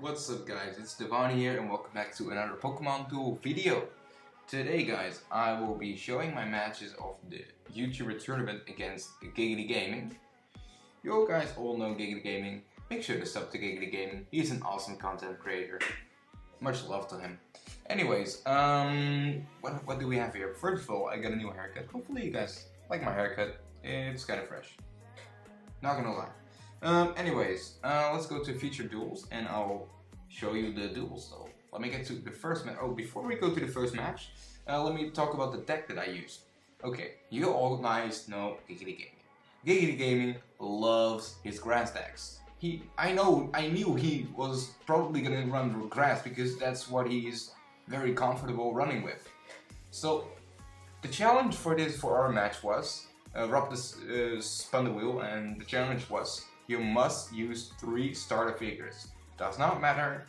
What's up guys, it's Divani here and welcome back to another Pokemon Duel video. Today guys, I will be showing my matches of the YouTuber tournament against Giggity Gaming. You guys all know Giggity Gaming, make sure to sub to Giggity Gaming, he's an awesome content creator. Much love to him. Anyways, what do we have here? First of all, I got a new haircut. Hopefully you guys like my haircut, it's kind of fresh. Not gonna lie. Anyways, let's go to featured duels and I'll show you the duels. So let me get to the first match. Oh, before we go to the first match, let me talk about the deck that I used. Okay, you all guys know Giggity Gaming. Giggity Gaming loves his grass decks. I knew he was probably gonna run grass because that's what he's very comfortable running with. So the challenge for our match was Rob spun the wheel, and the challenge was you must use 3 starter figures. Does not matter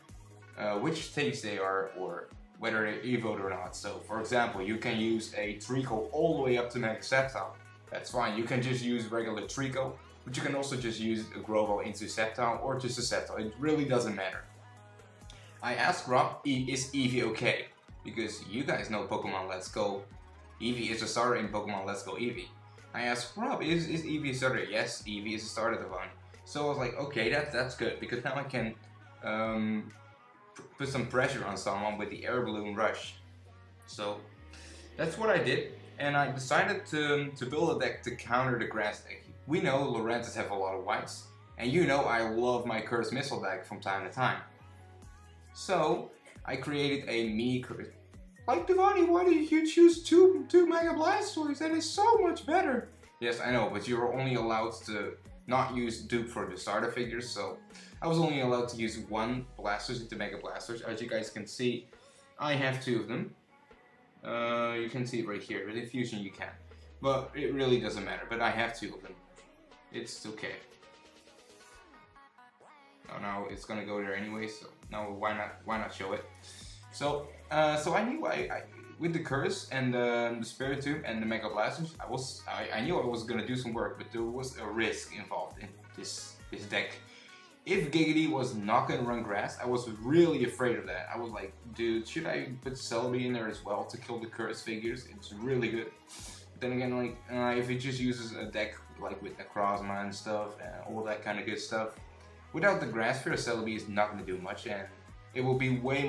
which stage they are or whether they evolved or not. So for example, you can use a Trico all the way up to Mega Sceptile. That's fine. You can just use regular Trico, but you can also just use a Grovyle into Sceptile or just a Sceptile. It really doesn't matter. I asked Rob, is Eevee okay? Because you guys know Pokemon Let's Go. Eevee is a starter in Pokemon Let's Go Eevee. I asked Rob, is Eevee a starter? Yes, Eevee is a starter, Divani. So I was like, okay, that's good, because now I can put some pressure on someone with the Air Balloon Rush. So that's what I did, and I decided to build a deck to counter the grass deck. We know Lorentzes have a lot of whites, and you know I love my Cursed Missile deck from time to time. So I created a mini Like, Divani, why did you choose two Mega Blastoise? That is so much better! Yes, I know, but you're only allowed to not use dupe for the starter figures, so I was only allowed to use 1 Blastoise into Mega Blastoise. As you guys can see, I have 2 of them. You can see it right here. With Infusion you can. But it really doesn't matter, but I have 2 of them. It's okay. Oh, now it's gonna go there anyway, so now why not show it? So I knew with the Curse and the Spiritomb and the Mega Blastoise, I knew I was gonna do some work, but there was a risk involved in this deck. If Giggity was not gonna run grass, I was really afraid of that. I was like, dude, should I put Celebi in there as well to kill the Curse figures? It's really good. But then again, like if he just uses a deck like with Necrozma and stuff and all that kind of good stuff, without the Grass Sphere, Celebi is not gonna do much, and it will be way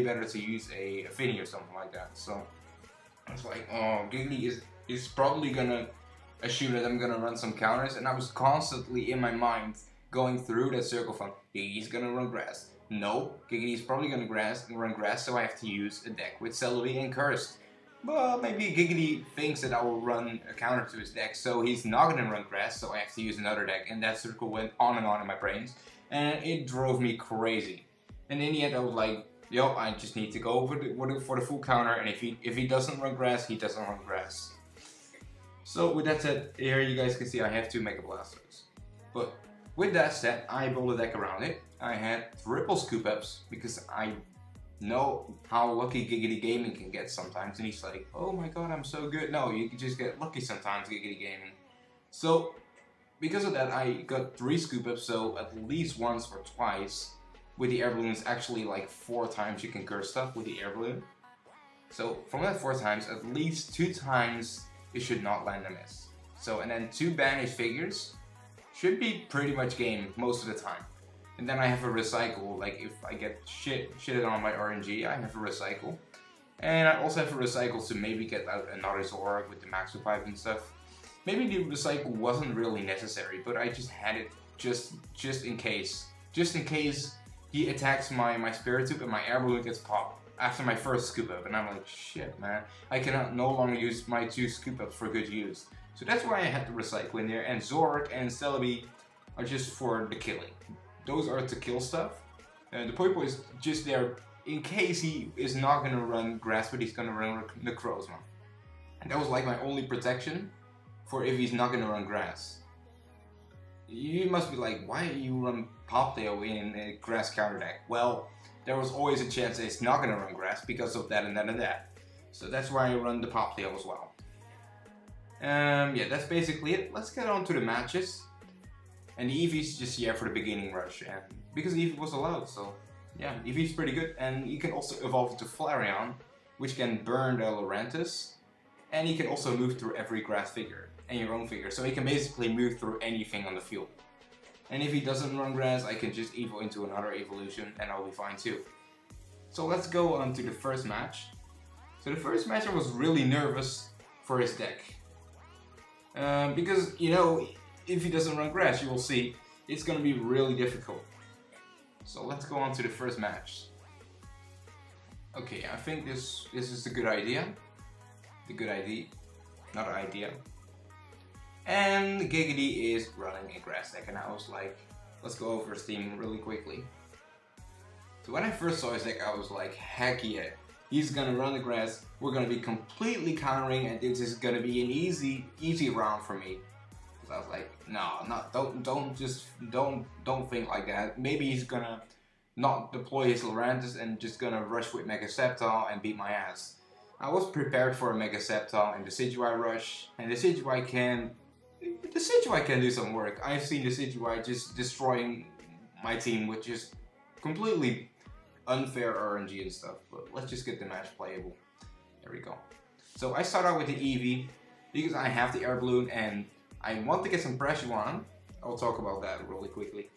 better to use a Affinity or something like that. So I was like, oh, Giggity is probably gonna assume that I'm gonna run some counters, and I was constantly in my mind going through that circle from Giggity's gonna run grass. No, Giggity's probably gonna run grass, so I have to use a deck with Celebi and Cursed. But maybe Giggity thinks that I will run a counter to his deck, so he's not gonna run grass, so I have to use another deck, and that circle went on and on in my brains, and it drove me crazy. And in the end, I was like, yo, I just need to go for the full counter, and if he doesn't run grass, he doesn't run grass. So with that said, here you guys can see I have 2 Mega Blasters. But with that said, I built a deck around it. I had triple scoop ups because I know how lucky Giggity Gaming can get sometimes, and he's like, oh my god, I'm so good. No, you can just get lucky sometimes, Giggity Gaming. So because of that, I got 3 scoop ups, so at least once or twice. With the Air Balloon, it's actually like 4 times you can curse stuff with the Air Balloon. So from that 4 times, at least 2 times it should not land a miss. So, and then 2 banished figures should be pretty much game most of the time. And then I have a recycle, like if I get shitted on my RNG, I have a recycle. And I also have a recycle to maybe get out another Zoroark with the Max Revive and stuff. Maybe the recycle wasn't really necessary, but I just had it just in case. Just in case he attacks my Spiritomb and my Air Balloon gets popped after my first scoop up, and I'm like, shit, man, I cannot no longer use my 2 scoop ups for good use. So that's why I had to recycle in there, and Zoroark and Celebi are just for the killing. Those are to kill stuff. The Poipo is just there in case he is not gonna run grass, but he's gonna run Necrozma. And that was like my only protection for if he's not gonna run grass. You must be like, why do you run Poptail in a grass counter deck? Well, there was always a chance that it's not going to run grass because of that and that and that. So that's why I run the Poptail as well. Yeah, that's basically it. Let's get on to the matches. And the EV's just here for the beginning rush, and because EV was allowed, so yeah, EV's pretty good. And you can also evolve to Flareon, which can burn the Lurantis, and he can also move through every grass figure and your own figure, so he can basically move through anything on the field. And if he doesn't run grass, I can just evolve into another evolution and I'll be fine too. So let's go on to the first match. So the first match I was really nervous for his deck. Because, you know, if he doesn't run grass, you will see, it's gonna be really difficult. So let's go on to the first match. Okay, I think this is a good idea. The good idea, not an idea. And Giggity is running a grass deck, and I was like, let's go over his team really quickly. So when I first saw his deck, I was like, heck yeah, he's gonna run the grass, we're gonna be completely countering, and this is gonna be an easy round for me. So I was like, no, don't think like that. Maybe he's gonna not deploy his Lurantis and just gonna rush with Mega Sceptile and beat my ass. I was prepared for a Mega Sceptile and the Decidueye rush, and the Decidueye can do some work. I've seen the Decidueye just destroying my team with just completely unfair RNG and stuff, but let's just get the match playable. There we go. So I start out with the Eevee because I have the air balloon and I want to get some pressure on. I'll talk about that really quickly.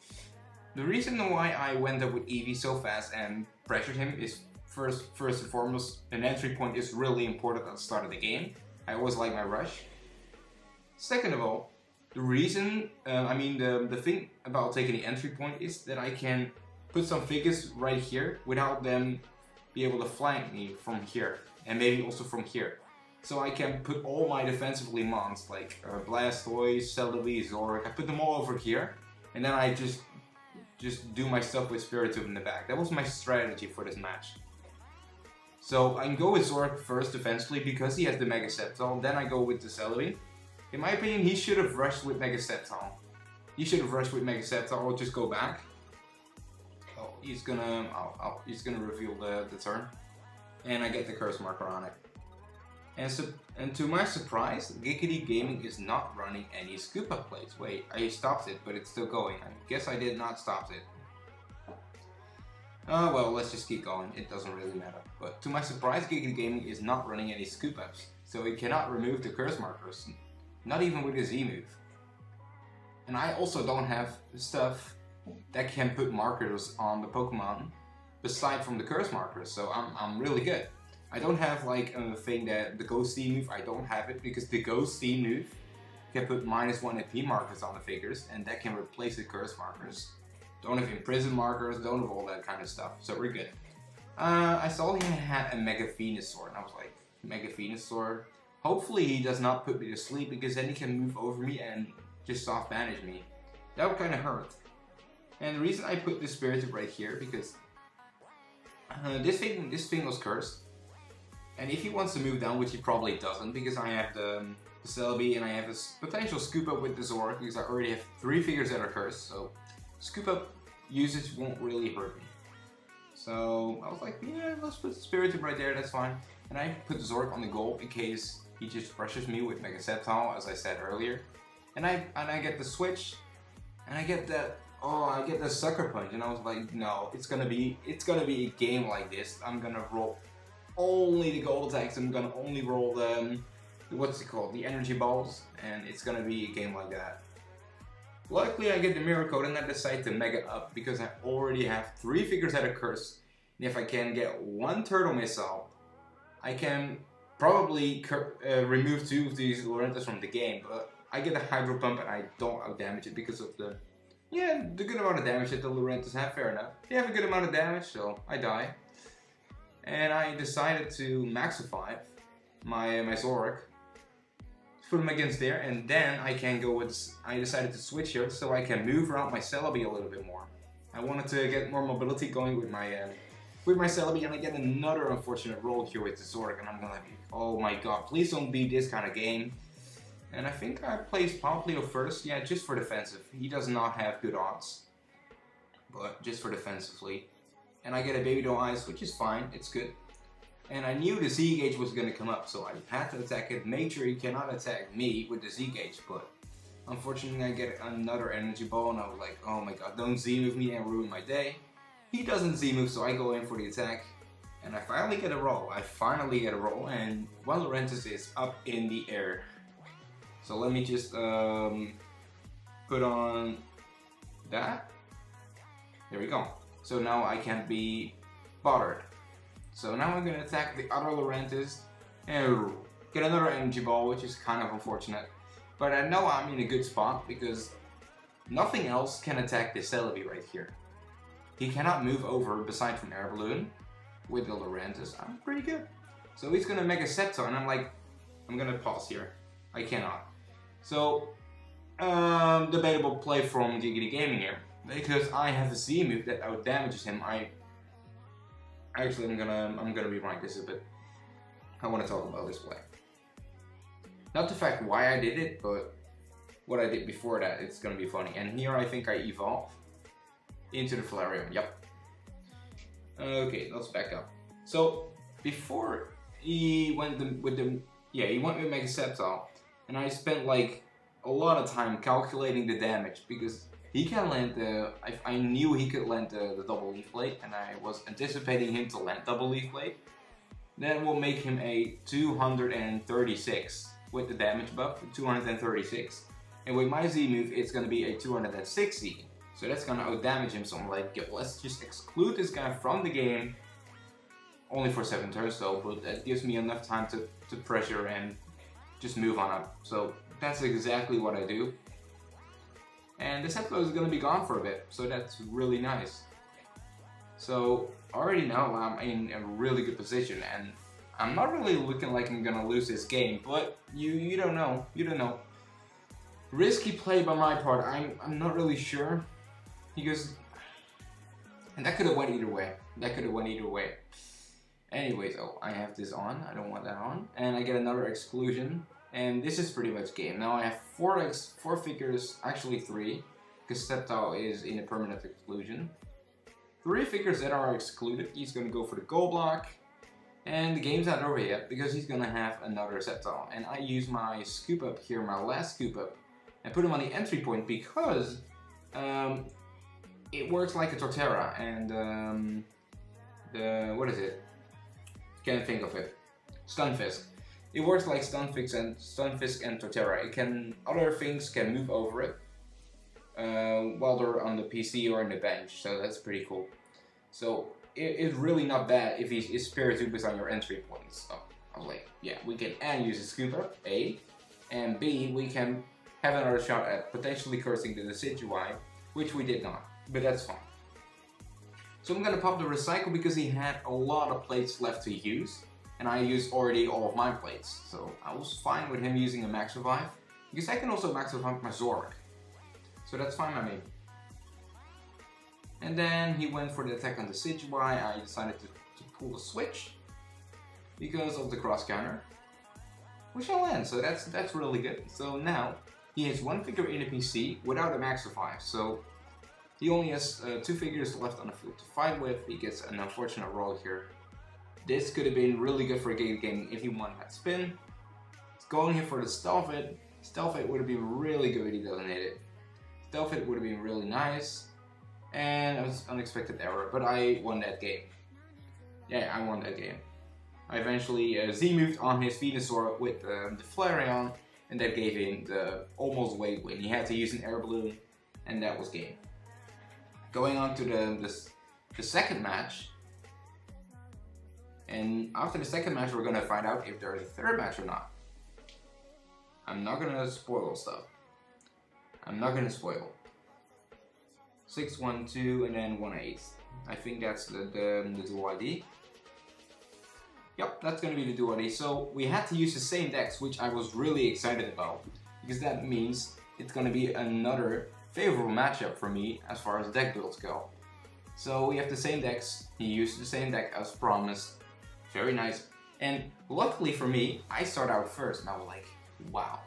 The reason why I went up with Eevee so fast and pressured him is first and foremost, an entry point is really important at the start of the game. I always like my rush. Second of all, the reason, the thing about taking the entry point is that I can put some figures right here without them be able to flank me from here, and maybe also from here. So I can put all my defensively mons like Blastoise, Celebi, Zoroark, I put them all over here, and then I just do my stuff with Spiritomb in the back. That was my strategy for this match. So I can go with Zoroark first defensively because he has the Mega Sceptile, then I go with the Celebi. In my opinion, he should have rushed with Mega Sceptile. He should have rushed with Mega Sceptile or just go back. Oh, he's gonna reveal the turn. And I get the curse marker on it. And to my surprise, Giggity Gaming is not running any scoop up plays. Wait, I stopped it, but it's still going. I guess I did not stop it. Well, let's just keep going. It doesn't really matter. But to my surprise, Giggity Gaming is not running any scoop ups. So he cannot remove the curse markers. Not even with his Z move. And I also don't have stuff that can put markers on the Pokemon aside from the curse markers, so I'm really good. I don't have like a thing that the Ghost Steam move, I don't have it because the Ghost Steam move can put -1 AP markers on the figures and that can replace the curse markers. Don't have Imprison markers, don't have all that kind of stuff, so we're good. I saw he had a Mega Venusaur and I was like, Mega Venusaur? Hopefully he does not put me to sleep because then he can move over me and just soft manage me. That would kind of hurt. And the reason I put this Spiritomb right here because this thing was cursed. And if he wants to move down, which he probably doesn't because I have the Celebi and I have this potential scoop up with the Zoroark because I already have 3 figures that are cursed, so scoop up usage won't really hurt me. So I was like, yeah, let's put the Spiritomb right there, that's fine. And I put the Zoroark on the goal in case he just brushes me with Mega Sceptile, as I said earlier. And I get the switch, and I get that, I get the Sucker Punch, and I was like, no, it's gonna be a game like this. I'm gonna roll only the gold attacks. I'm gonna only roll the the energy balls, and it's gonna be a game like that. Luckily, I get the Mirror Code, and I decide to Mega Up because I already have 3 figures that are cursed. And if I can get 1 Turtle Missile, I can probably remove 2 of these Lurantis from the game, but I get a Hydro Pump and I don't out-damage it because of the good amount of damage that the Lurantis have, fair enough. They have a good amount of damage, so I die. And I decided to Maxify my Zoroark, put him against there, and then I can go with, I decided to switch here so I can move around my Celebi a little bit more. I wanted to get more mobility going with my Celebi, and I get another unfortunate roll here with the Zoroark, and I'm gonna be, oh my god, please don't be this kind of game. And I think I placed Poplio first, yeah, just for defensive. He does not have good odds, but just for defensively. And I get a Baby Doll Ice, which is fine, it's good. And I knew the Z-Gauge was gonna come up, so I had to attack it. Make sure he cannot attack me with the Z-Gauge, but Unfortunately, I get another energy ball, and I was like, oh my god, don't Z-move me and ruin my day. He doesn't Z-move, so I go in for the attack. And I finally get a roll. And one Laurentis is up in the air. So let me just put on that. There we go. So now I can't be bothered. So now I'm gonna attack the other Laurentis and get another energy ball, which is kind of unfortunate. But I know I'm in a good spot because nothing else can attack this Celebi right here. He cannot move over beside from Air Balloon with the Laurentis. I'm pretty good. So he's gonna make a Sceptile, and I'm like, I'm gonna pause here. I cannot. So debatable play from Giggity Gaming here, because I have a Z move that out damages him. I'm gonna rewind this a bit. I want to talk about this play. Not the fact why I did it, but what I did before that. It's gonna be funny. And here I think I evolve into the Flareon. Yep. Okay, let's back up. So before he went with Mega Sceptile, and I spent like a lot of time calculating the damage because he can land I knew he could land the double Leaf Blade, and I was anticipating him to land double Leaf Blade. That will make him a 236 with the damage buff, 236. And with my Z move, it's gonna be a 260. So that's gonna out damage him. So I'm like, yeah, let's just exclude this guy from the game. Only for 7 turns though, but that gives me enough time to pressure and just move on up. So that's exactly what I do. And the Sceptile is gonna be gone for a bit, so that's really nice. So already now I'm in a really good position, and I'm not really looking like I'm gonna lose this game, but you don't know. You don't know. Risky play by my part. I'm not really sure. Because, and that could have went either way. Anyways, oh, I have this on. I don't want that on. And I get another exclusion. And this is pretty much game. Now I have 4 figures, actually 3. Because Sceptile is in a permanent exclusion. 3 figures that are excluded. He's going to go for the goal block. And the game's not over yet, because he's going to have another Sceptile. And I use my scoop up here, my last scoop up. And put him on the entry point because it works like a Torterra, and what is it? Can't think of it. Stunfisk. It works like Stunfisk and Torterra. Other things can move over it while they're on the PC or on the bench, so that's pretty cool. So it's really not bad if his Spiritomb is on your entry points. So I was like, yeah, we can use a scoop up, A, and B, we can have another shot at potentially cursing the Decidueye, which we did not, but that's fine. So I'm gonna pop the Recycle because he had a lot of plates left to use, and I used already all of my plates, so I was fine with him using a Max Revive, because I can also Max Revive my Zork, so that's fine by me. And then he went for the attack on the Decidueye. I decided to pull the switch because of the cross counter, which I land, so that's really good. So now he has 1 figure in the PC without a Max Revive, so he only has 2 figures left on the field to fight with. He gets an unfortunate roll here. This could have been really good for Giggity Gaming if he won that spin. He's going here for the Stealth Hit. Stealth Hit would have been really good if he doesn't hit it. Stealth Hit would have been really nice. And it was an unexpected error, but I won that game. Yeah, I won that game. I eventually Z-moved on his Venusaur with the Flareon, and that gave him the almost weight win. He had to use an Air Balloon, and that was game. Going on to the second match, and after the second match we're gonna find out if there's a third match or not. I'm not gonna spoil stuff. I'm not gonna spoil. 6-1-2 and then 1-8. I think that's the dual ID. Yep, that's gonna be the dual ID. So we had to use the same decks, which I was really excited about, because that means it's gonna be another favorable matchup for me as far as deck builds go. So we have the same decks. He used the same deck as promised. Very nice. And luckily for me, I start out first, and I was like, wow.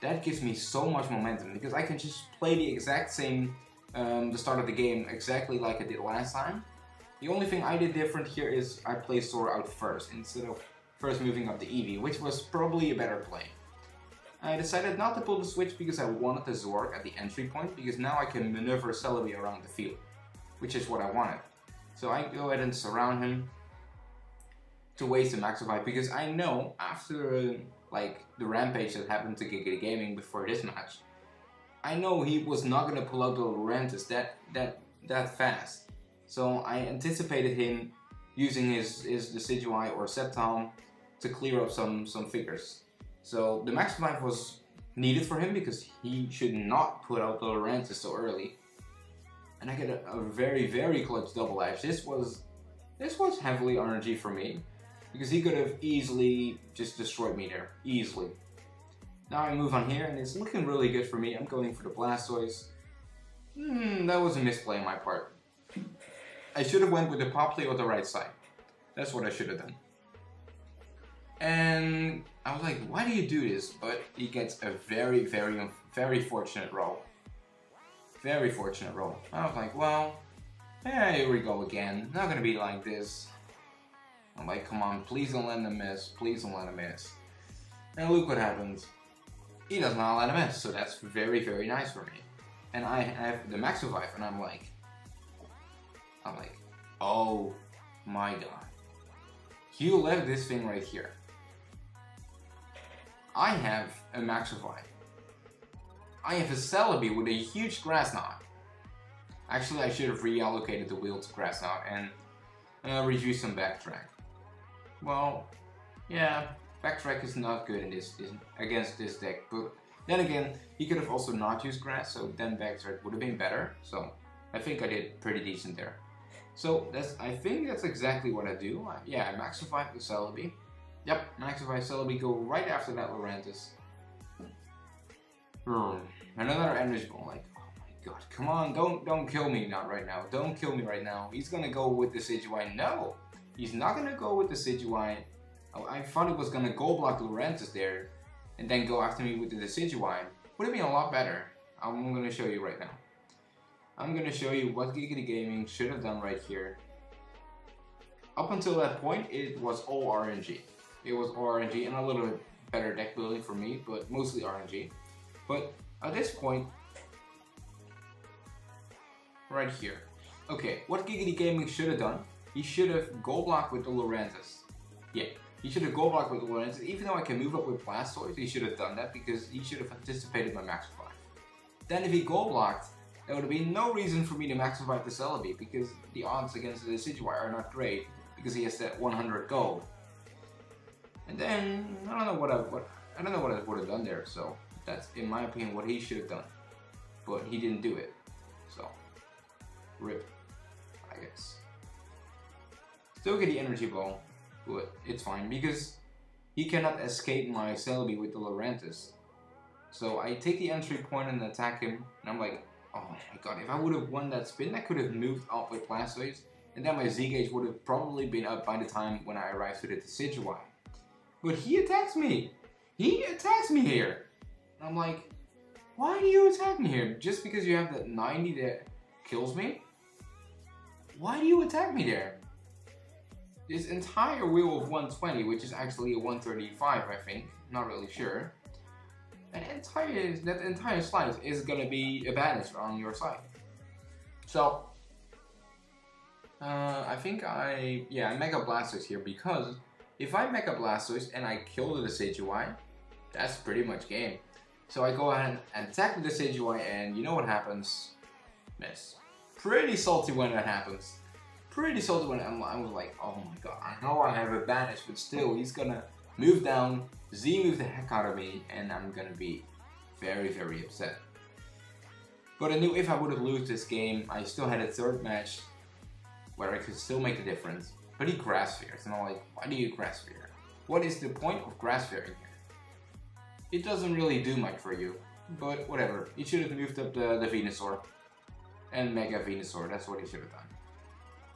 That gives me so much momentum, because I can just play the exact same the start of the game exactly like I did last time. The only thing I did different here is I placed Sora out first instead of first moving up the Eevee, which was probably a better play. I decided not to pull the switch because I wanted the Zorg at the entry point, because now I can maneuver Celebi around the field, which is what I wanted. So I go ahead and surround him to waste the Maxify, because I know after like the rampage that happened to Giggity Gaming before this match, I know he was not going to pull out the Lurantis that fast. So I anticipated him using his Decidueye or Septom to clear up some figures. So the Max 5 was needed for him because he should not put out the Lurantis so early. And I get a very, very clutch double edge. This was heavily RNG for me, because he could have easily just destroyed me there, easily. Now I move on here and it's looking really good for me. I'm going for the Blastoise. That was a misplay on my part. I should have went with the Popplio on the right side. That's what I should have done. And I was like, why do you do this? But he gets a very, very, very fortunate roll. Very fortunate roll. I was like, well, yeah, here we go again. Not gonna be like this. I'm like, come on, please don't let him miss. Please don't let him miss. And look what happens. He does not let him miss, so that's very, very nice for me. And I have the Max Revive, and I'm like, oh my god. You left this thing right here. I have a Max Revive. I have a Celebi with a huge Grass Knot. Actually, I should have reallocated the wheel to Grass Knot and reduce some Backtrack. Well, yeah, Backtrack is not good in against this deck, but then again, he could have also not used Grass, so then Backtrack would have been better. So I think I did pretty decent there. So I think that's exactly what I do. Yeah, I Maxify the Celebi. Yep, Maxify Celebi, go right after that Lurantis. Another energy ball, like, oh my god, come on, don't kill me not right now. Don't kill me right now. He's gonna go with the Decidueye. No, he's not gonna go with the Decidueye. Oh, I thought he was gonna Gold Block Lurantis there and then go after me with the Decidueye. Would have been a lot better. I'm gonna show you right now. I'm gonna show you what Giggity Gaming should have done right here. Up until that point, it was all RNG. It was all RNG and a little bit better deck building for me, but mostly RNG. But at this point, right here, okay, what Giggity Gaming should have done, he should have Gold Block with the Lurantis. Yeah, he should have Gold Block with the Lurantis. Even though I can move up with Blastoise, he should have done that because he should have anticipated my Max 5. Then if he Gold Blocked, there would have been no reason for me to Max 5 the Celebi because the odds against the Decidueye are not great because he has that 100 gold. And then I don't know what I would have done there. So that's, in my opinion, what he should have done. But he didn't do it. So, rip, I guess. Still get the energy ball, but it's fine because he cannot escape my Celebi with the Lurantis. So I take the entry point and attack him, and I'm like, oh my god, if I would have won that spin, I could have moved up with Blastoise, and then my Z-Gauge would have probably been up by the time when I arrived to the Decidueye. But he attacks me! He attacks me here! And I'm like, why do you attack me here? Just because you have that 90 that kills me? Why do you attack me there? This entire wheel of 120, which is actually a 135, I think, not really sure. And that entire slice is gonna be a banish on your side. So, I think I Mega Blastoise here because if I Mega Blastoise and I kill the Decidueye, that's pretty much game. So I go ahead and attack the Decidueye and you know what happens? Miss. Pretty salty when that happens. Pretty salty when I was like, oh my god, I know I have a banish, but still he's gonna move down, Z-move the heck out of me, and I'm gonna be very, very upset. But I knew if I would have lost this game, I still had a third match where I could still make a difference. But he Grass Fears, and I'm like, why do you Grass Fear? What is the point of Grass Fearing here? It doesn't really do much for you, but whatever. He should have moved up the Venusaur and Mega Venusaur, that's what he should have done.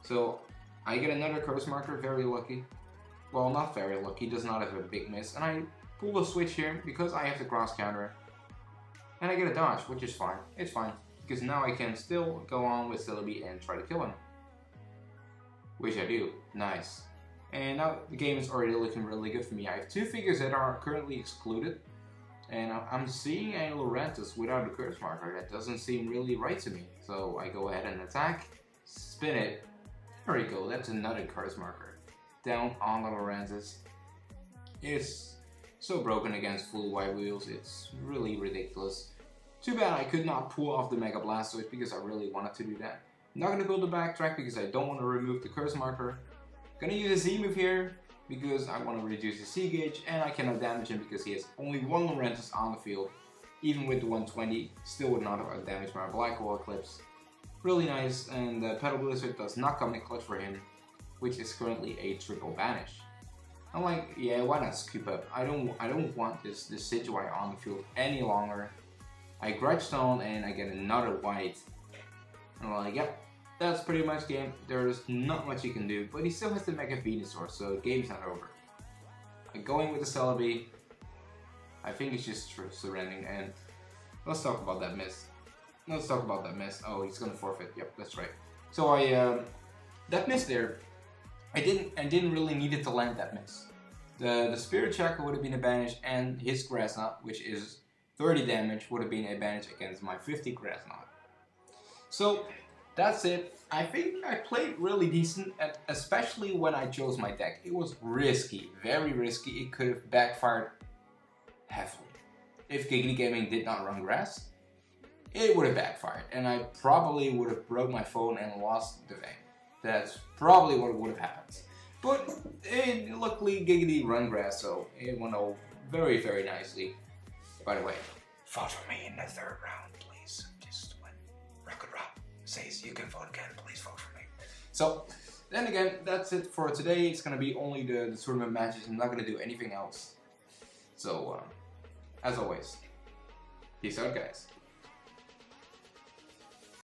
So I get another Curse Marker, very lucky. Well, not very lucky, does not have a big miss. And I pull the switch here because I have the cross counter. And I get a dodge, which is fine. It's fine. Because now I can still go on with Celebi and try to kill him. Which I do. Nice. And now the game is already looking really good for me. I have two figures that are currently excluded. And I'm seeing a Laurentis without a curse marker. That doesn't seem really right to me. So I go ahead and attack, spin it. There we go, that's another curse marker. Down on the Laurentis. It's so broken against full white wheels, it's really ridiculous. Too bad I could not pull off the Mega Blastoise because I really wanted to do that. I'm not gonna build a backtrack because I don't want to remove the curse marker. Gonna use a Z move here because I want to reduce the C gauge, and I cannot damage him because he has only one Laurentis on the field. Even with the 120, still would not have damaged my Black Hole Eclipse. Really nice, and Petal Blizzard does not come in clutch for him, which is currently a triple banish. I'm like, yeah, why not scoop up? I don't want this Decidueye on the field any longer. I Grudge Stone and I get another white. And I'm like, yep, that's pretty much game. There's not much you can do, but he still has the Mega Venusaur, so the game's not over. I'm going with the Celebi. I think he's just surrendering, and let's talk about that miss. Let's talk about that miss. Oh, he's gonna forfeit. Yep, that's right. So that miss there, I didn't really need it to land that miss. The Spirit Chakra would have been a banish, and his Grass Knot, which is 30 damage, would have been a banish against my 50 Grass Knot. So that's it. I think I played really decent, especially when I chose my deck. It was risky, very risky. It could have backfired heavily. If Giggity Gaming did not run grass, it would have backfired, and I probably would have broke my phone and lost the vein. That's probably what would have happened. But luckily Giggity run grass, so it went all very, very nicely. By the way, vote for me in the 3rd round, please. Just when Rocket Rob says you can vote again, please vote for me. So, then again, that's it for today. It's gonna be only the tournament matches. I'm not gonna do anything else. So, as always, peace out, guys.